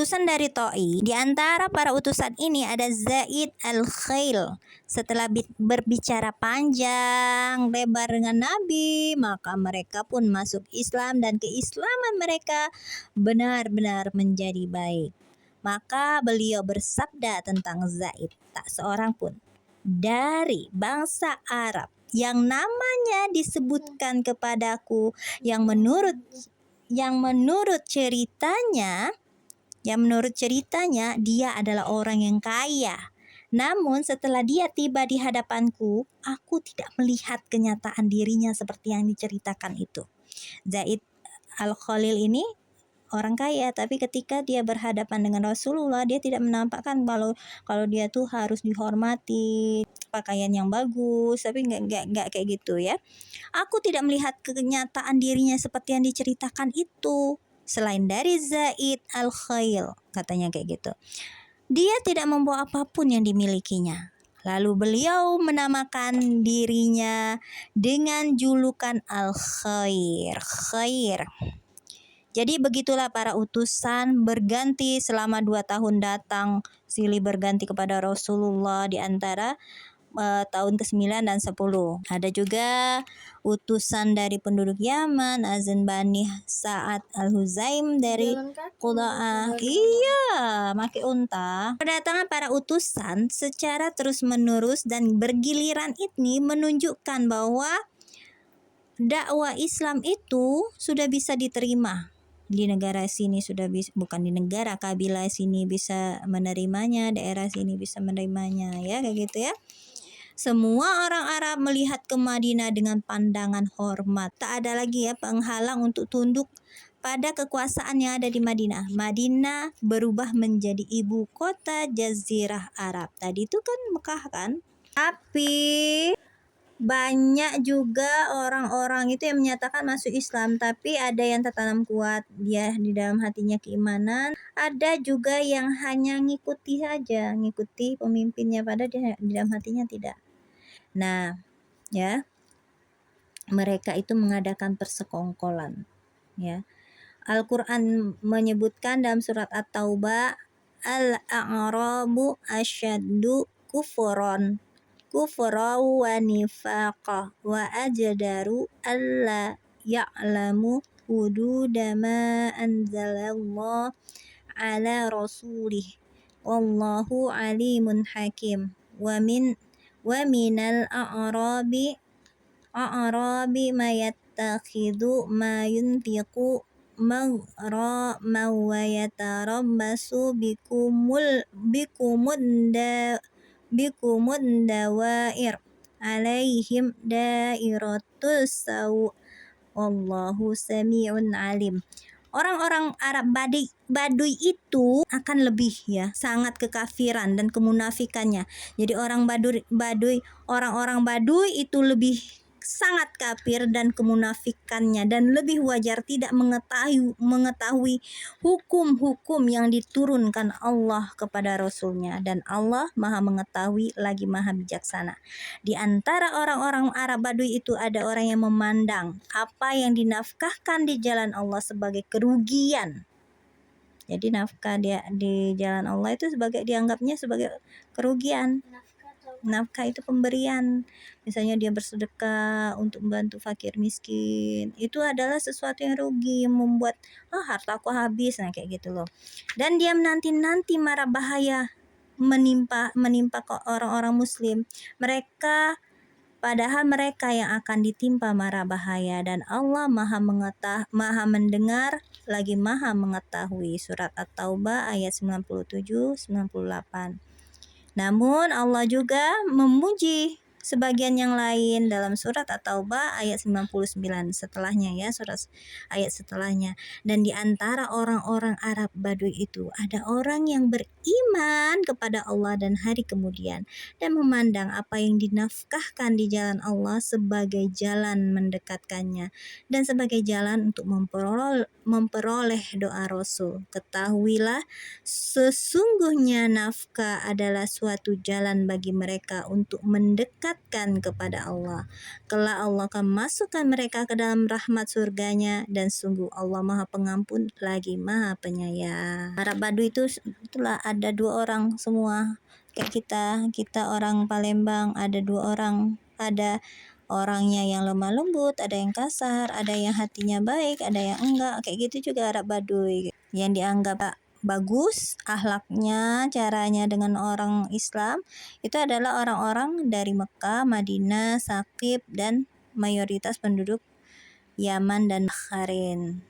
utusan dari Ta'i. Di antara para utusan ini ada Zaid al-Khail. Setelah berbicara panjang lebar dengan Nabi, maka mereka pun masuk Islam dan keislaman mereka benar-benar menjadi baik. Maka beliau bersabda tentang Zaid, tak seorang pun dari bangsa Arab yang namanya disebutkan kepadaku yang menurut ceritanya dia adalah orang yang kaya. Namun setelah dia tiba di hadapanku, aku tidak melihat kenyataan dirinya seperti yang diceritakan itu. Zaid al-Khalil ini orang kaya, tapi ketika dia berhadapan dengan Rasulullah, dia tidak menampakkan kalau dia tuh harus dihormati, pakaian yang bagus, tapi nggak kayak gitu ya. Aku tidak melihat kenyataan dirinya seperti yang diceritakan itu. Selain dari Zaid al-Khail, katanya kayak gitu. Dia tidak membawa apapun yang dimilikinya. Lalu beliau menamakan dirinya dengan julukan Al-Khair. Jadi begitulah para utusan berganti selama 2 tahun datang silih berganti kepada Rasulullah di antara tahun ke-9 dan 10. Ada juga utusan dari penduduk Yaman, Azan Bani Sa'ad al-Huzaim dari Quda'ah. Iya, pakai unta. Kedatangan para utusan secara terus-menerus dan bergiliran ini menunjukkan bahwa dakwah Islam itu sudah bisa diterima. Di negara sini sudah bisa, bukan di negara, kabilah sini bisa menerimanya, daerah sini bisa menerimanya, ya kayak gitu ya. Semua orang Arab melihat ke Madinah dengan pandangan hormat. Tak ada lagi ya penghalang untuk tunduk pada kekuasaan yang ada di Madinah. Madinah berubah menjadi ibu kota Jazirah Arab. Tadi itu kan Mekah kan? Tapi banyak juga orang-orang itu yang menyatakan masuk Islam, tapi ada yang tertanam kuat dia di dalam hatinya keimanan. Ada juga yang hanya ngikuti pemimpinnya, padahal dia di dalam hatinya tidak. Nah, ya, mereka itu mengadakan persekongkolan, ya. Al-Quran menyebutkan dalam surat At-Taubah, Al-A'rabu asyaddu kufran wa nifaqa wa ajdaru alla ya'lamu hududa ma anzalallah ala rasulih wallahu alimun hakim. Wa minal a'rabi mayattakhidhu ma yunfiqu maghraman wa yatarabbasu bikumud dawair alaihim dairatus saw wallahu sami'un alim. Orang-orang Arab Baduy itu akan lebih ya, sangat kekafiran dan kemunafikannya. Jadi orang-orang Baduy itu lebih sangat kafir dan kemunafikannya, dan lebih wajar tidak mengetahui hukum-hukum yang diturunkan Allah kepada Rasulnya, dan Allah Maha mengetahui lagi Maha bijaksana. Di antara orang-orang Arab Baduy itu ada orang yang memandang apa yang dinafkahkan di jalan Allah sebagai kerugian. Jadi nafkah dia di jalan Allah itu dianggapnya sebagai kerugian. Nafkah itu pemberian. Misalnya dia bersedekah untuk membantu fakir miskin, itu adalah sesuatu yang rugi, yang membuat hartaku habis, nah kayak gitu loh. Dan dia menanti mara bahaya menimpa ke orang-orang muslim. Padahal mereka yang akan ditimpa mara bahaya, dan Allah Maha mendengar lagi Maha mengetahui. Surat At-Taubah ayat 97-98. Namun Allah juga memuji sebagian yang lain dalam surat At-Taubah ayat 99 setelahnya ya, ayat setelahnya. Dan di antara orang-orang Arab Baduy itu ada orang yang beriman kepada Allah dan hari kemudian, dan memandang apa yang dinafkahkan di jalan Allah sebagai jalan mendekatkannya dan sebagai jalan untuk memperoleh doa Rasul. Ketahuilah, sesungguhnya nafkah adalah suatu jalan bagi mereka untuk mendekat mendekatkan kepada Allah. Kelak Allah akan masukkan mereka ke dalam rahmat surganya, dan sungguh Allah Maha Pengampun lagi Maha Penyayang. Arab Baduy itu itulah ada 2 orang semua. Kayak kita orang Palembang ada 2 orang, ada orangnya yang lemah lembut, ada yang kasar, ada yang hatinya baik, ada yang enggak. Kayak gitu juga Arab Baduy. Yang dianggap bagus akhlaknya, caranya dengan orang Islam, itu adalah orang-orang dari Mekah, Madinah, Saqif, dan mayoritas penduduk Yaman dan Bahrain.